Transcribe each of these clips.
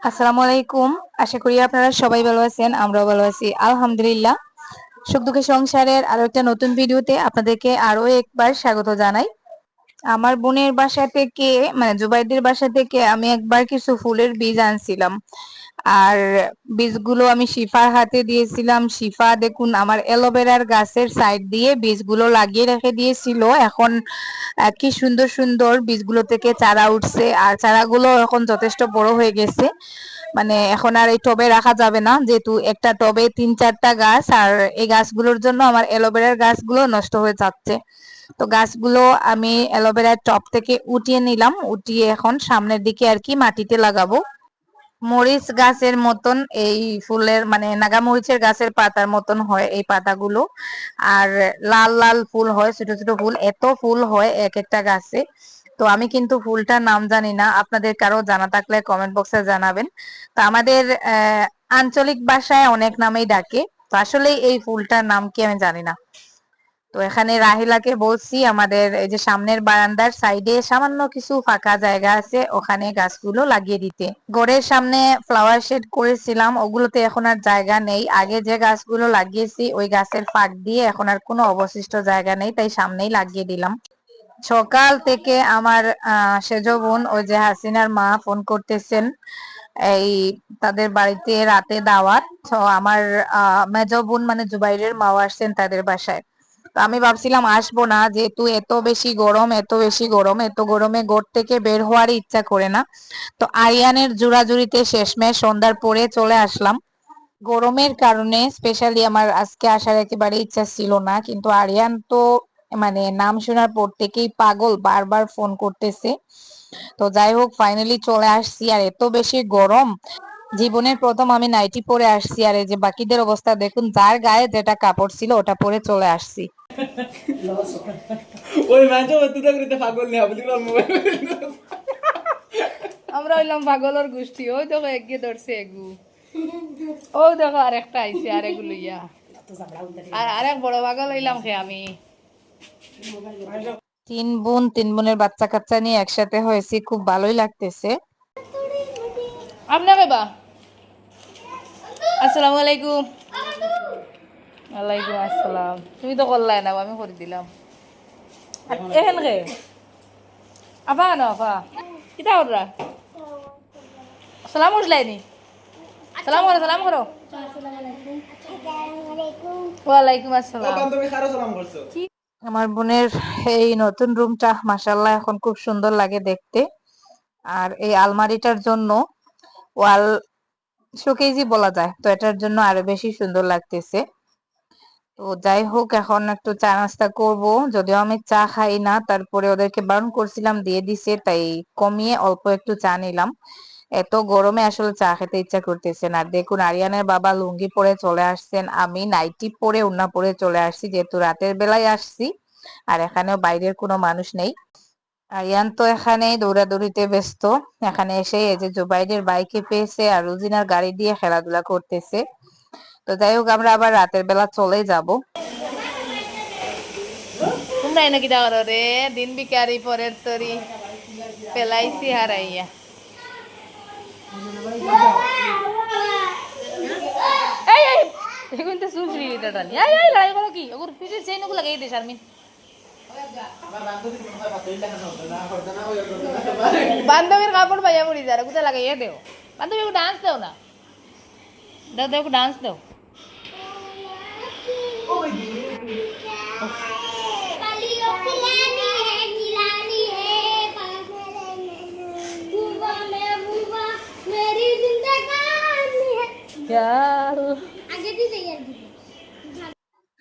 আসসালামু আলাইকুম। আশা করি আপনারা সবাই ভালো আছেন, আমরাও ভালো আছি আলহামদুলিল্লাহ। সুখ দুঃখে সংসারের আরো একটা নতুন ভিডিওতে আপনাদেরকে আরো একবার স্বাগত জানাই। আমার বোনের বাসা থেকে মানে জুবাইদের বাসা থেকে আমি একবার কিছু ফুলের বীজ আনছিলাম। আর বীজগুলো আমি শিফার হাতে দিয়েছিলাম। শিফা দেখুন আমার অ্যালোভেরার গাছের সাইড দিয়ে বীজগুলো লাগিয়ে রেখে দিয়েছিল। এখন কি সুন্দর সুন্দর বীজগুলো থেকে চারা উঠছে, আর চারাগুলো এখন যথেষ্ট বড় হয়ে গেছে। মানে এখন আর এই টবে রাখা যাবে না, যেহেতু একটা টবে ৩-৪টা গাছ, আর এই গাছগুলোর জন্য আমার অ্যালোভেরার গাছগুলো নষ্ট হয়ে যাচ্ছে। তো গাছগুলো আমি অ্যালোভেরার টব থেকে উঠিয়ে নিলাম, উঠিয়ে এখন সামনের দিকে আর কি মাটিতে লাগাবো। মরিচ গাছের মতন এই ফুলের মানে নাগা মরিচের গাছের পাতার মতন হয় এই পাতাগুলো। আর লাল লাল ফুল হয়, ছোট ছোট ফুল, এত ফুল হয় এক একটা গাছে। তো আমি কিন্তু ফুলটার নাম জানি না, আপনাদের কারো জানা থাকলে কমেন্ট বক্সে জানাবেন। তো আমাদের আঞ্চলিক ভাষায় অনেক নামেই ডাকে। তো আসলে এই ফুলটার নাম কি আমি জানি না। তো এখানে রাহিলাকে বলছি আমাদের এই যে সামনের বারান্দার সাইডে সামান্য কিছু ফাঁকা জায়গা আছে, ওখানে গাছগুলো লাগিয়ে দিতে। ঘরের সামনে ফ্লাওয়ার শেড করেছিলাম, ওগুলোতে এখন আর জায়গা নেই। আগে যে গাছগুলো লাগিয়েছি ওই গাছের ফাঁক দিয়ে এখন আর কোনো অবশিষ্ট জায়গা নেই, তাই সামনেই লাগিয়ে দিলাম। সকাল থেকে আমার সেজ বোন ওই যে হাসিনার মা ফোন করতেছেন, এই তাদের বাড়িতে রাতে দাওয়াত। তো আমার মেজ বোন মানে জুবাইরের মাও আসছেন তাদের বাসায়। তো আমি ভাবছিলাম আসবো না, যেহেতু এত বেশি গরম, এত বেশি গরম, এত গরমে ঘর থেকে বের হওয়ারই ইচ্ছা করে না। তো আরিয়ানের জোড়াজুড়িতে শেষমেশ সন্ধ্যার পরে চলে আসলাম। গরমের কারণে স্পেশালি আমার আজকে আসার একেবারে ইচ্ছা ছিল না, কিন্তু আরিয়ান তো মানে নাম শোনার পর থেকেই পাগল, বারবার ফোন করতেছে। তো যাই হোক ফাইনালি চলে আসছি। আর এত বেশি গরম, জীবনের প্রথম আমি নাইটি পরে আসছি। আর এই যে বাকিদের অবস্থা দেখুন, যার গায়ে যেটা কাপড় ছিল ওটা পরে চলে আসছি। ওই মাঝে তুই করিতে পাগল নিয়ে বলি মোবাইল আমরা হইলাম পাগলর গোষ্ঠী। ওই দেখো এগিয়ে ধরছে এগু, ও দেখো আরেকটা আইছে আর এগু লইয়া, আর আরেক বড় পাগল হইলাম খে আমি। তিন বোন, তিন বোনের বাচ্চা কাচ্চা নিয়ে একসাথে হয়েছি, খুব ভালোই লাগতেছে। আপনাকে বা আসসালামু আলাইকুম। ওয়ালাইকুম আসসালাম। তুমি তো করলাই না, আমি করে দিলাম। এখান কে আফা না আফা কিতা কররা? সালাম উঠলাইনি, সালাম করো, সালাম করো। ওয়ালাইকুম আসসালাম। বান্ধবী কারো সালাম করছো? আমার বোনের এই নতুন রুমটা মাশাআল্লাহ এখন খুব সুন্দর লাগে দেখতে। আর এই আলমারিটার জন্য ওয়াল শোকেজই বলা যায়, তো এটার জন্য আরো বেশি সুন্দর লাগতেছে। তো যাই হোক এখন একটু চা নাস্তা করব, যদিও আমি চা খাই না, তারপরে ওদেরকে বারণ করছিলাম দিয়ে দিছে, তাই কমিয়ে অল্প একটু চা নিলাম। এত গরমে আসলে চা খেতে ইচ্ছা করতেছে না। আর দেখুন আরিয়ানের বাবা লুঙ্গি পরে চলে আসছেন, আমি নাইটি পরে ওড়না পরে চলে আসছি, যেহেতু রাতের বেলায় আসছি। আর এখানেও বাইরের কোনো মানুষ নেই। আরিয়ান তো এখানে দৌড়াদৌড়িতে ব্যস্ত। এখানে এসে এই যে জুবাইরের বাইকে পেয়েছে আর রুজিনার গাড়ি দিয়ে খেলাধুলা করতেছে। তো যাই হোক আমরা আবার রাতের বেলা চলে যাব। তোমরা এনে কিতা করো রে? দিন বিকারি পরের তরি পেলাইছি হারাইয়া। এই এই এখন তো সুশ্রী এটা টানি, এই এই লড়াই করো কি? ওগুর পিঠের চেইন ওগুলো লাগাই দে শারমিন। বান্ধবীর কাপড় ভাইয়া পড়ি যারা কোথায় লাগাইয়া দেও। বান্ধবী ডান্স দেও না, দাও দাও ডান্স দাও।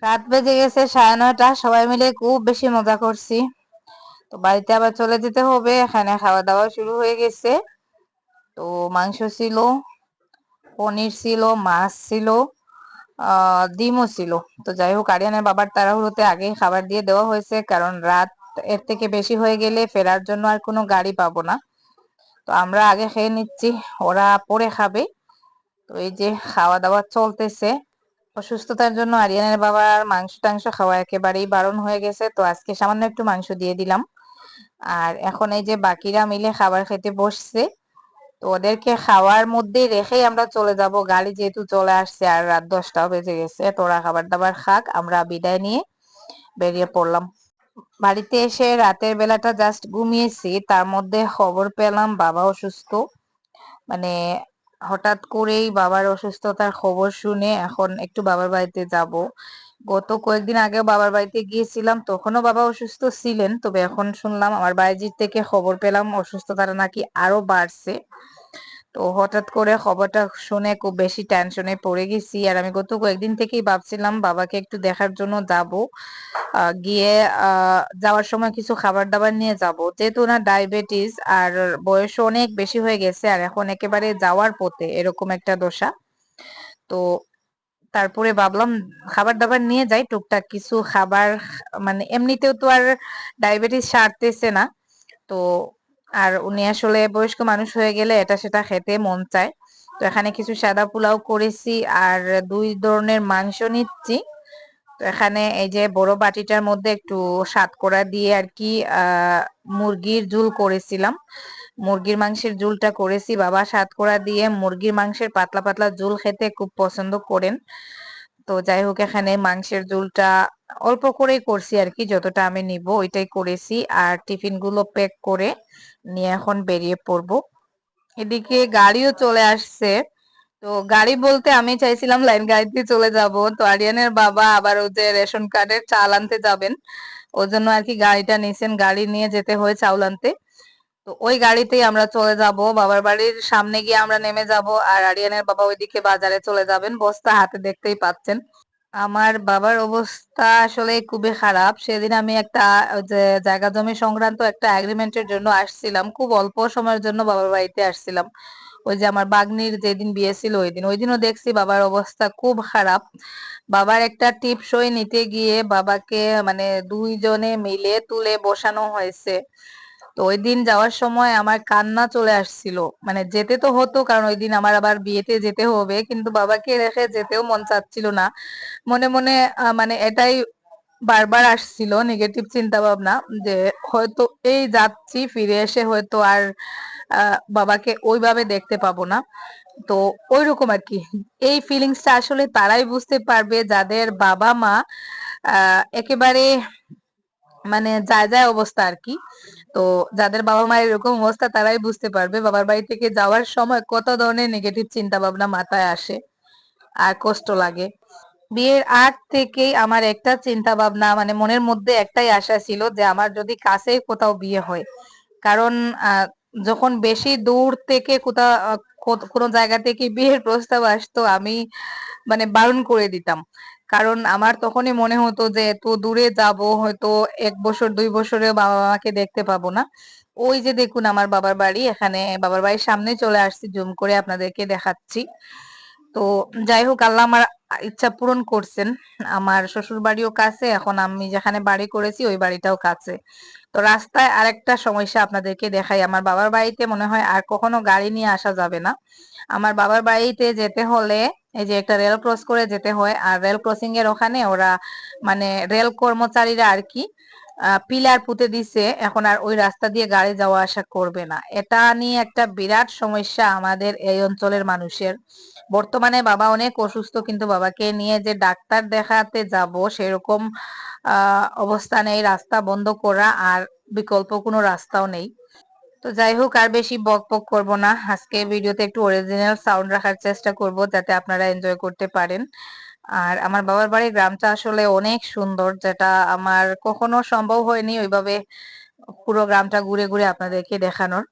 রাত বেজে গেছে 9:30, সবাই মিলে খুব বেশি মজা করছি। তো বাড়িতে আবার চলে যেতে হবে, এখানে খাওয়া দাওয়া শুরু হয়ে গেছে। তো মাংস ছিল, পনির ছিল, মাছ ছিল, ডিমও ছিল। তো যাই হোক আরিয়ানের বাবার তাড়াহুড়োতে আগেই খাবার দিয়ে দেওয়া হয়েছে, কারণ রাত এর থেকে বেশি হয়ে গেলে ফেরার জন্য আর কোনো গাড়ি পাবো না। তো আমরা আগে খেয়ে নিচ্ছি, ওরা পরে খাবে। তো এই যে খাওয়া দাওয়া চলতেছে। অসুস্থতার জন্য আরিয়ানের বাবার মাংস টাংস খাওয়া একেবারেই বারণ হয়ে গেছে, তো আজকে সামান্য একটু মাংস দিয়ে দিলাম। আর এখন এই যে বাকিরা মিলে খাবার খেতে বসছে। তো ওদেরকে খাওয়ার মধ্যেই রেখেই আমরা চলে যাব, গাড়ি যেহেতু চলে আসছে আর রাত 10টাও বেজে গেছে। তো ওরা খাবার দাবার খাক, আমরা বিদায় নিয়ে বেরিয়ে পড়লাম। বাড়িতে এসে রাতের বেলাটা জাস্ট ঘুমিয়েছি, তার মধ্যে খবর পেলাম বাবা অসুস্থ। মানে হঠাৎ করেই বাবার অসুস্থতার খবর শুনে এখন একটু বাবার বাড়িতে যাব। গত কয়েকদিন আগেও বাবার বাড়িতে গিয়েছিলাম, তখনও বাবা অসুস্থ ছিলেন, তবে এখন শুনলাম আমার বাইজির থেকে খবর পেলাম অসুস্থতাটা নাকি আরো বাড়ছে। তো হঠাৎ করে খবরটা শুনে খুব বেশি টেনশনে পড়ে গেছি। আর আমি গত কয়েকদিন থেকেই ভাবছিলাম বাবাকে একটু দেখার জন্য যাব, গিয়ে যাওয়ার সময় কিছু খাবার দাবার নিয়ে যাব, যেহেতু ওনার ডায়াবেটিস আর বয়সও অনেক বেশি হয়ে গেছে আর এখন একেবারে যাওয়ার পথে এরকম একটা দশা। তো তারপরে ভাবলাম খাবার দাবার নিয়ে যাই, টুকটাক কিছু খাবার। মানে এমনিতেও তো আর ডায়াবেটিস সারতেছে না, তো আর উনি আসলে বয়স্ক মানুষ হয়ে গেলে এটা সেটা খেতে মন চায়। তো এখানে কিছু সাদা পোলাও করেছি আর 2 ধরনের মাংস নিচ্ছি। তো এখানে এই যে বড় বাটিটার মধ্যে একটু সাতকরা দিয়ে আর কি মুরগির ঝোল করেছিলাম। মুরগির মাংসের ঝোলটা করেছি, বাবা সাতকরা দিয়ে মুরগির মাংসের পাতলা পাতলা ঝোল খেতে খুব পছন্দ করেন। তো যাই হোক, এখানে মাংসের ঝোলটা অল্প করেই করছি আর কি, যতটা আমি নিব ওইটাই করেছি। আর টিফিন গুলো প্যাক করে নিয়ে এখন বেরিয়ে পড়বো। এদিকে গাড়িও চলে আসছে। তো গাড়ি বলতে আমি চাইছিলাম লাইন গাড়িতে চলে যাব, তো আরিয়ানের বাবা আবার ও যে রেশন কার্ডের চাল আনতে যাবেন, ওই জন্য আর কি গাড়িটা নিছেন, গাড়ি নিয়ে যেতে হয় চাউল আনতে। তো ওই গাড়িতেই আমরা চলে যাব, বাবার বাড়ির সামনে গিয়ে আমরা নেমে যাব আর আরিয়ানের বাবা ওইদিকে বাজারে চলে যাবেন, বস্তা হাতে দেখতেই পাচ্ছেন। আমার বাবার অবস্থা আসলে খুবই খারাপ। সেদিন আমি একটা ওই যে জায়গা জমি সংক্রান্ত একটা এগ্রিমেন্টের জন্য আসছিলাম, খুব অল্প সময়ের জন্য বাবার বাড়িতে আসছিলাম। ওই যে আমার বাগ্নির যেদিন বিয়ে ছিল ওইদিনও দেখছি বাবার অবস্থা খুব খারাপ। বাবার একটা টিপসই নিতে গিয়ে বাবাকে মানে 2 জনে মিলে তুলে বসানো হয়েছে। তো ওই দিন যাওয়ার সময় আমার কান্না চলে আসছিল। মানে যেতে তো হতো, কারণ ওই দিন আমার আবার বিয়েতে যেতে হবে, কিন্তু বাবাকে রেখে যেতেও মন চাচ্ছিল না। মনে মনে মানে এটাই বারবার আসছিল নেগেটিভ চিন্তা ভাবনা, যে হয়তো এই যাচ্ছি, ফিরে এসে হয়তো আর বাবাকে ওইভাবে দেখতে পাবো না। তো ওইরকম আর কি। এই ফিলিংসটা আসলে তারাই বুঝতে পারবে যাদের বাবা মা একেবারে মানে যায় যায় অবস্থা আর কি। তো যাদের বাবা মায়ের এরকম অবস্থা তারাই বুঝতে পারবে বাবার বাড়ি থেকে যাওয়ার সময় কত ধরনের নেগেটিভ চিন্তা ভাবনা মাথায় আসে আর কষ্ট লাগে। বিয়ের আগ থেকেই আমার একটা চিন্তা ভাবনা, মানে মনের মধ্যে একটাই আশা ছিল যে আমার যদি কাছে কোথাও বিয়ে হয়। কারণ যখন বেশি দূর থেকে কোথাও কোনো জায়গা থেকে বিয়ের প্রস্তাব আসতো, আমি মানে বারণ করে দিতাম। কারণ আমার তখনই মনে হতো যে এত দূরে যাব, হয়তো 1 বছর 2 বছরে বাবা মাকে দেখতে পাবো না। ওই যে দেখুন আমার বাবার বাড়ি, এখানে বাবার বাড়ির সামনে চলে আসছি, জুম করে আপনাদেরকে দেখাচ্ছি। তো যাই হোক, আল্লাহ আমার ইচ্ছা পূরণ করছেন। আমার শ্বশুর বাড়িও কাছে, এখন আমি যেখানে বাড়ি করেছি ওই বাড়িটাও কাছে। তো রাস্তায় আরেকটা সমস্যা আপনাদেরকে দেখাই, আমার বাবার বাড়িতে মনে হয় আর কখনো গাড়ি নিয়ে আসা যাবে না। আমার বাবার বাড়িতে যেতে হলে এই যে একটা রেল ক্রস করে যেতে হয়, আর রেল ক্রসিং এর ওখানে ওরা মানে রেল কর্মচারীরা আর কি পিলার পুঁতে দিছে, এখন আর ওই রাস্তা দিয়ে গাড়ি যাওয়া আসা করবে না। এটা নিয়ে একটা বিরাট সমস্যা আমাদের এই অঞ্চলের মানুষের। বর্তমানে বাবা অনেক অসুস্থ, কিন্তু বাবাকে নিয়ে যে ডাক্তার দেখাতে যাব সেরকম অবস্থা নেই, রাস্তা বন্ধ করা, আর বিকল্প কোনো রাস্তাও নেই। তো যাই হোক, আর বেশি বক বক করবো না, আজকে ভিডিওতে একটু অরিজিনাল সাউন্ড রাখার চেষ্টা করব যাতে আপনারা এনজয় করতে পারেন। আর আমার বাবার বাড়ির গ্রামটা আসলে অনেক সুন্দর, যেটা আমার কখনো সম্ভব হয়নি ওইভাবে পুরো গ্রামটা ঘুরে ঘুরে আপনাদেরকে দেখানোর।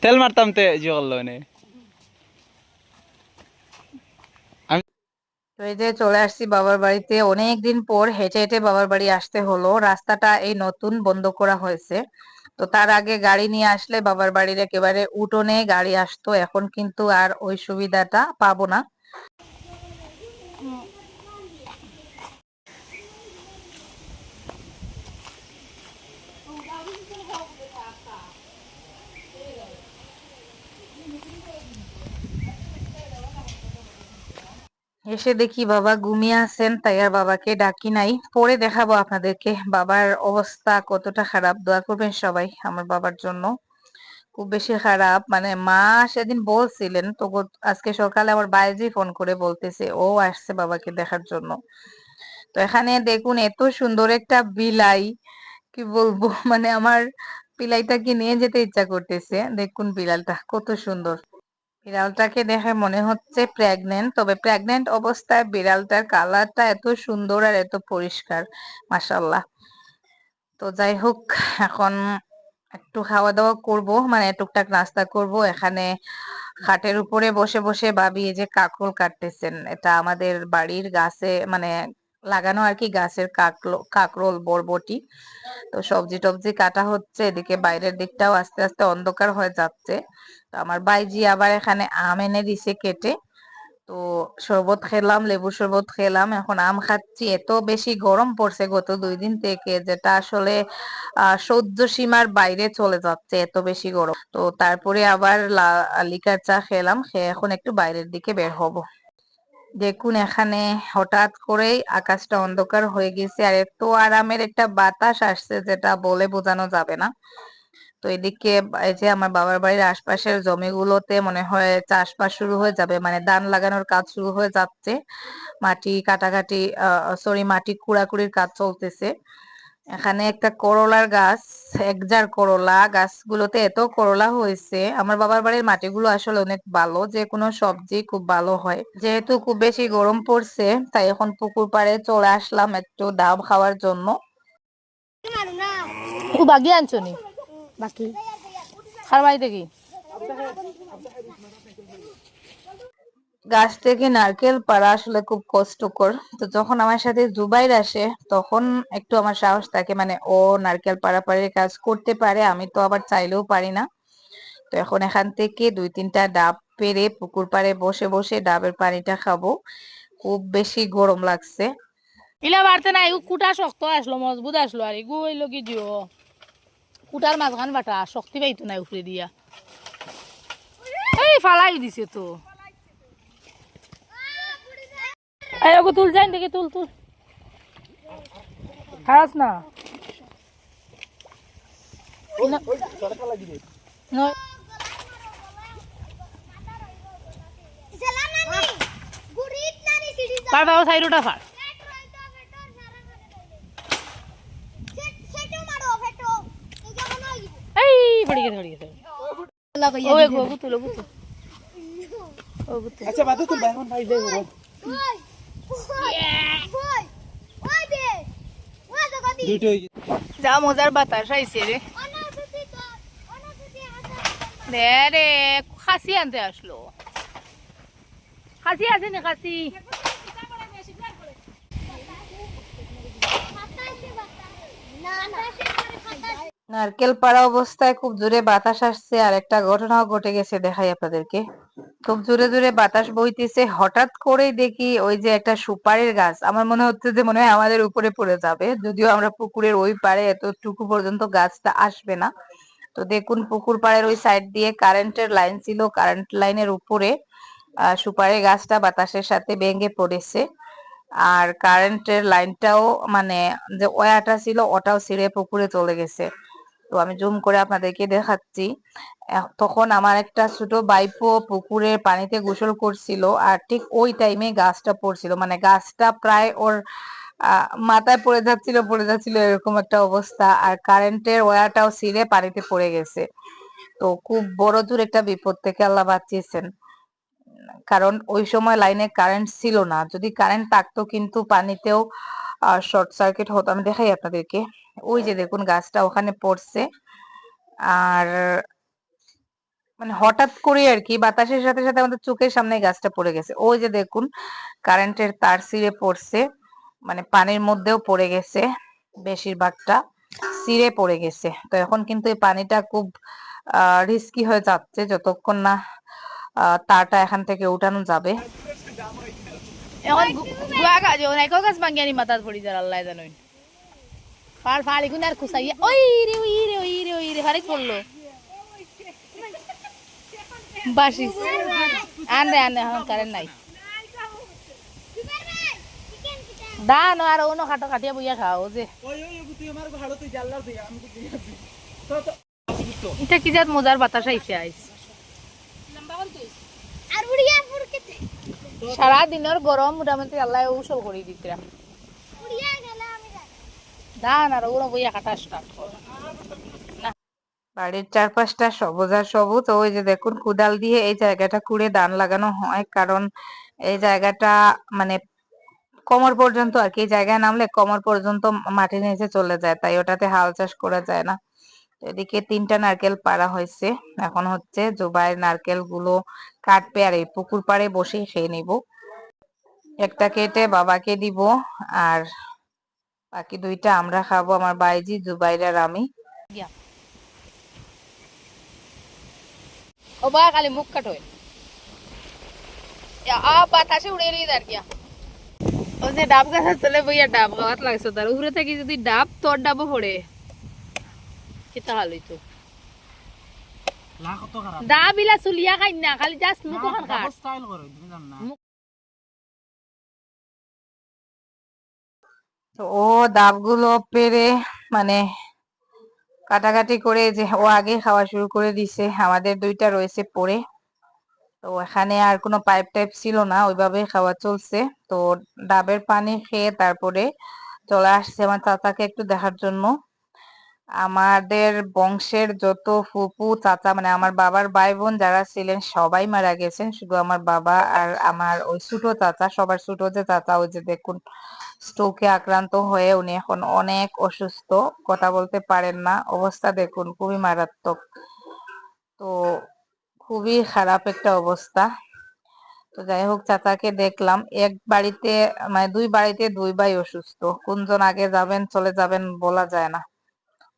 তেল মারতাম তে জি করলো নে আমি তো এই যে চলে আসছি বাবার বাড়িতে, অনেক দিন পর হেঁটে হেঁটে বাবার বাড়ি আসতে হলো। রাস্তাটা এই নতুন বন্ধ করা হয়েছে। তো তার আগে গাড়ি নিয়ে আসলে বাবার বাড়ির একেবারে উঠোনে গাড়ি আসতো, এখন কিন্তু আর ওই সুবিধাটা পাবো না। এসে দেখি বাবা ঘুমিয়ে আছেন, তাই আর বাবাকে ডাকি নাই। পরে দেখাবো আপনাদেরকে বাবার অবস্থা কতটা খারাপ। দোয়া করবেন সবাই আমার বাবার জন্য। খুব বেশি খারাপ, মানে মা সেদিন বলছিলেন তো, আজকে সকালে আমার বাইজি ফোন করে বলতেছে ও আসছে বাবাকে দেখার জন্য। তো এখানে দেখুন এত সুন্দর একটা বিলাই, কি বলবো মানে আমার বিলাইটাকে নিয়ে যেতে ইচ্ছা করতেছে। দেখুন বিড়ালটা কত সুন্দর। বিড়ালটাকে দেখে মনে হচ্ছে প্রেগনেন্ট, তবে প্রেগনেন্ট অবস্থায় বিড়ালটার কালারটা এত সুন্দর আর এত পরিষ্কার, মাশাআল্লাহ। তো যাই হোক, এখন একটু খাওয়া দাওয়া করব, মানে টুকটাক নাস্তা করব। এখানে খাটের উপরে বসে বসে ভাবি এই যে কাকরোল কাটতেছেন, এটা আমাদের বাড়ির গাছে মানে লাগানো আর কি, গাছের কাকরোল বরবটি। তো সবজি টবজি কাটা হচ্ছে, এদিকে বাইরের দিকটাও আস্তে আস্তে অন্ধকার হয়ে যাচ্ছে। তো আমার বাইজি আবার এখানে আম এনে দিছে কেটে। তো শরবত খেলাম, লেবু শরবত খেলাম, এখন আম খাচ্ছি। এত বেশি গরম পড়ছে গত 2 দিন থেকে, যেটা আসলে সহ্য সীমার বাইরে চলে যাচ্ছে, এত বেশি গরম। তো তারপরে আবার লিকার চা খেলাম, খেয়ে এখন একটু বাইরের দিকে বের হব। দেখুন এখানে হঠাৎ করেই আকাশটা অন্ধকার হয়ে গেছে, আর এত আরামের একটা বাতাস আসছে যেটা বলে বোঝানো যাবে না। তো এদিকে এই যে আমার বাবার বাড়ির আশপাশের জমিগুলোতে মনে হয় চাষবাস শুরু হয়ে যাবে, মানে ধান লাগানোর কাজ শুরু হয়ে যাচ্ছে। মাটি কাটাকাটি, সরি, মাটি কুড়াকুড়ির কাজ চলতেছে। এখানে একটা করলার গাছ, একজার করলা, গাছগুলোতে এত করলা হয়েছে। আমার বাবার বাড়ির মাটিগুলো আসলে অনেক ভালো, যে কোনো সবজি খুব ভালো হয়। যেহেতু খুব বেশি গরম পড়ছে, তাই এখন পুকুর পাড়ে চলে আসলাম একটু ডাব খাওয়ার জন্য। ও বাগি আনছো নি বাকি খারবাই দেখি গাছ থেকে নারকেল পাড়া আসলে খুব কষ্টকর। তো যখন আমার সাথে জুবাইর আসে তখন একটু আমার সাহস থাকে, মানে ও নারকেল পাড়াপাড়ির কাজ করতে পারে, আমি তো আবার চাইলেও পারি না। তো এখন এখান থেকে 2-3টা ডাব পেড়ে পুকুর পাড়ে বসে বসে ডাবের পানিটা খাবো। খুব বেশি গরম লাগছে। ইলা বাড়তে নাই ও কুটা শক্ত আসলো, মজবুত আসলো, আর এগু হইলো কি দিও কুটার মাঝখান বাটা শক্তি পাইতো না উপরে দিয়া, এই ফালাই দিছে তো। এই ওগো তুল যাই দেখি, তুল তুল খাস না নয় পার বাবা সাইডটা ফার এই পড়ে গেছে পড়ে গেছে ও এগো ওগো তুল ওগো তুল ওগো তুল। আচ্ছা বাদে তুল এখন ভাই যাই বড় দুটো যা মজার বাতাস আইছে রে, রে রে খাসি আনতে আসলো। খাসি আছে না খাসি? নারকেল পাড়া অবস্থায় খুব জোরে বাতাস আসছে, আর একটা ঘটনাও ঘটে গেছে, দেখাই আপনাদেরকে। খুব জোরে জোরে বাতাস বইতেছে, হঠাৎ করেই দেখি ওই যে একটা সুপারির গাছ, আমার মনে হচ্ছে যে মনে হয় আমাদের উপরে পড়ে যাবে, যদিও আমরা পুকুরের ওই পাড়ে, এতটুকু পর্যন্ত গাছটা আসবে না। তো দেখুন পুকুর পাড়ের ওই সাইড দিয়ে কারেন্টের লাইন ছিল, কারেন্ট লাইনের উপরে সুপারি গাছটা বাতাসের সাথে ভেঙে পড়েছে। আর কারেন্টের লাইনটাও, মানে যে ওয়ারটা ছিল ওটাও ছিঁড়ে পুকুরে চলে গেছে। তো আমি জুম করে আপনাদেরকে দেখাচ্ছি। তখন আমার একটা ছোট ভাইপো পুকুরের পানিতে গোসল করছিল, আর ঠিক ওই টাইমে গাছটা পড়ছিল, মানে গাছটা প্রায় ওর মাথায় পড়ে যাচ্ছিল এরকম একটা অবস্থা, আর কারেন্টের ওয়্যারটাও ছিঁড়ে পানিতে পড়ে গেছে। তো খুব বড় জোর একটা বিপদ থেকে আল্লাহ বাঁচিয়েছেন, কারণ ওই সময় লাইনে কারেন্ট ছিল না, যদি কারেন্ট থাকতো কিন্তু পানিতেও শর্ট সার্কিট হতো। আমি দেখাই আপনাদেরকে, ওই যে দেখুন গাছটা ওখানে পড়ছে, আর মানে হঠাৎ করে আর কি বাতাসের সাথে সাথে আমাদের চোখের সামনে গাছটা পড়ে গেছে। ওই যে দেখুন কারেন্টের তার ছিঁড়ে পড়ছে, মানে পানির মধ্যেও পড়ে গেছে, বেশিরভাগটা ছিঁড়ে পড়ে গেছে। তো এখন কিন্তু এই পানিটা খুব রিস্কি হয়ে যাচ্ছে, যতক্ষণ না তারটা এখান থেকে উঠানো যাবে। এখন গুয়া গাছ নাই কো গাছ ভাঙি আনি মাথাত পড়ি যার আল্লাহ জানোই ফাল ফাল ইগুন আর কুসাইয়া ওই রে ওই রে ওই রে ওই রে ফারিক পড়লো বাসিস আনে আনে এখন কারেন্ট নাই দান আর অন্য খাটো কাটিয়া বইয়া খাও যে ওই তুই আমার ভালো তুই জানলা তুই আমি তো দিয়ে আছি তো তো এটা কি জাত মজার বাতাস আইছে আইস আর উড়িয়া ফুরকেতে সারা দিনের গরম মোটামুটি আল্লাহ উসল করে দিতে উড়িয়া গেল আমি দান আর ওরা বইয়া কাটা স্টার্ট কর বাড়ির চারপাশটা সবুজ আর সবুজ। ওই যে দেখুন কুদাল দিয়ে এই জায়গাটা কুড়ে ধান লাগানো হয়, কারণ এই জায়গাটা মানে কোমর পর্যন্ত আর কি, এই জায়গায় নামলে কোমর পর্যন্ত মাটির নিচে চলে যায়, তাই ওটাতে হাল চাষ করা যায় না। এদিকে 3টা নারকেল পাড়া হয়েছে, এখন হচ্ছে জুবাইর নারকেল গুলো কাটবে আর এই পুকুর পাড়ে বসেই খেয়ে নিব। একটা কেটে বাবাকে দিব আর বাকি 2টা আমরা খাবো, আমার বাইজি, জুবাইর আর আমি। গিয়া ও বা খালি মুখ কাটোয় আ বাতাসে উড়ে এলিয়ে দাঁড় গিয়া ও যে ডাব গাছের তলে বইয়া ডাব গাছ লাগছে তার উপরে থেকে যদি ডাব তোর ডাবও পড়ে কিতা হাল হইতো না কত খারাপ ডাব ইলা চুলিয়া খাই না খালি জাস্ট মুখ খান কাট স্টাইল করো তুমি জান না তো ও ডাবগুলো পেরে মানে কাটাকাটি করে যে ও আগে খাওয়া শুরু করে দিছে, আমাদের 2টা রয়েছে পড়ে। তো এখানে আর কোনো পাইপ টাইপ ছিল না, ওইভাবে খাওয়া চলছে। তো ডাবের পানি খেয়ে তারপরে চলে আসছে আমার চাচাকে একটু দেখার জন্য। আমাদের বংশের যত ফুপু চাচা মানে আমার বাবার ভাই বোন যারা ছিলেন সবাই মারা গেছেন, শুধু আমার বাবা আর আমার ওই ছোট চাচা, সবার ছোট যে চাচা, ওই যে দেখুন স্ট্রোকে আক্রান্ত হয়ে উনি এখন অনেক অসুস্থ, কথা বলতে পারেন না, অবস্থা দেখুন খুবই মারাত্মক। তো খুবই খারাপ একটা অবস্থা। তো যাই হোক, চাচাকে দেখলাম। এক বাড়িতে মানে 2 বাড়িতে 2 ভাই অসুস্থ, কোনজন আগে যাবেন চলে যাবেন বলা যায় না।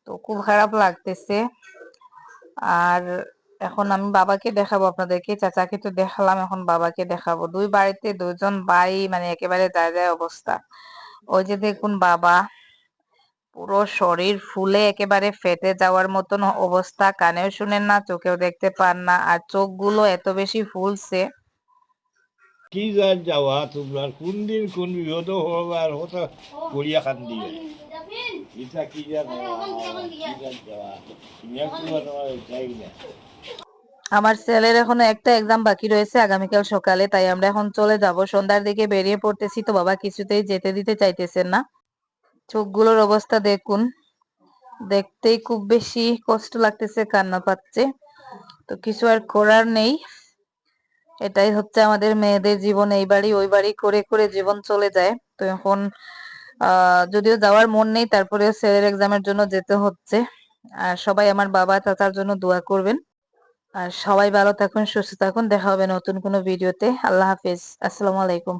তো খুব খারাপ লাগতেছে। আর এখন আমি বাবাকে দেখাবো আপনাদেরকে, চাচাকে তো দেখালাম, এখন বাবাকে দেখাবো। 2 বাড়িতে 2জন ভাই মানে একেবারে যায় যায় অবস্থা। ওই যে দেখুন বাবা, পুরো শরীর ফুলে একেবারে ফেটে যাওয়ার মতন অবস্থা, কানেও শুনেন না, চোখেও দেখতে পান না, আর চোখগুলো এত বেশি ফুলছে। কি যার যাওয়া তোমরা কোন দিন কোন বিপদ হবার হতো করিয়া খান দিয়ে এটা কি যার যাওয়া চাই না। আমার ছেলের এখনো একটা এক্সাম বাকি রয়েছে আগামীকাল সকালে, তাই আমরা এখন চলে যাব। সন্ধ্যার দিকে বেরিয়ে পড়তেছি, তো বাবা কিছুতেই যেতে দিতে চাইতেছেন না। চোখগুলোর অবস্থা দেখুন, দেখতেই খুব বেশি কষ্ট লাগতেছে, কান্না পাচ্ছে। তো কিছু আর করার নেই, এটাই হচ্ছে আমাদের মেয়েদের জীবন, এই বাড়ি ওই বাড়ি করে করে জীবন চলে যায়। তো এখন যদিও যাওয়ার মন নেই, তারপরেও ছেলের এক্সামের জন্য যেতে হচ্ছে। আর সবাই আমার বাবা চাচার জন্য দোয়া করবেন। আর সবাই ভালো থাকুন, সুস্থ থাকুন, দেখা হবে নতুন কোনো ভিডিওতে। আল্লাহ হাফেজ, আসসালামু আলাইকুম।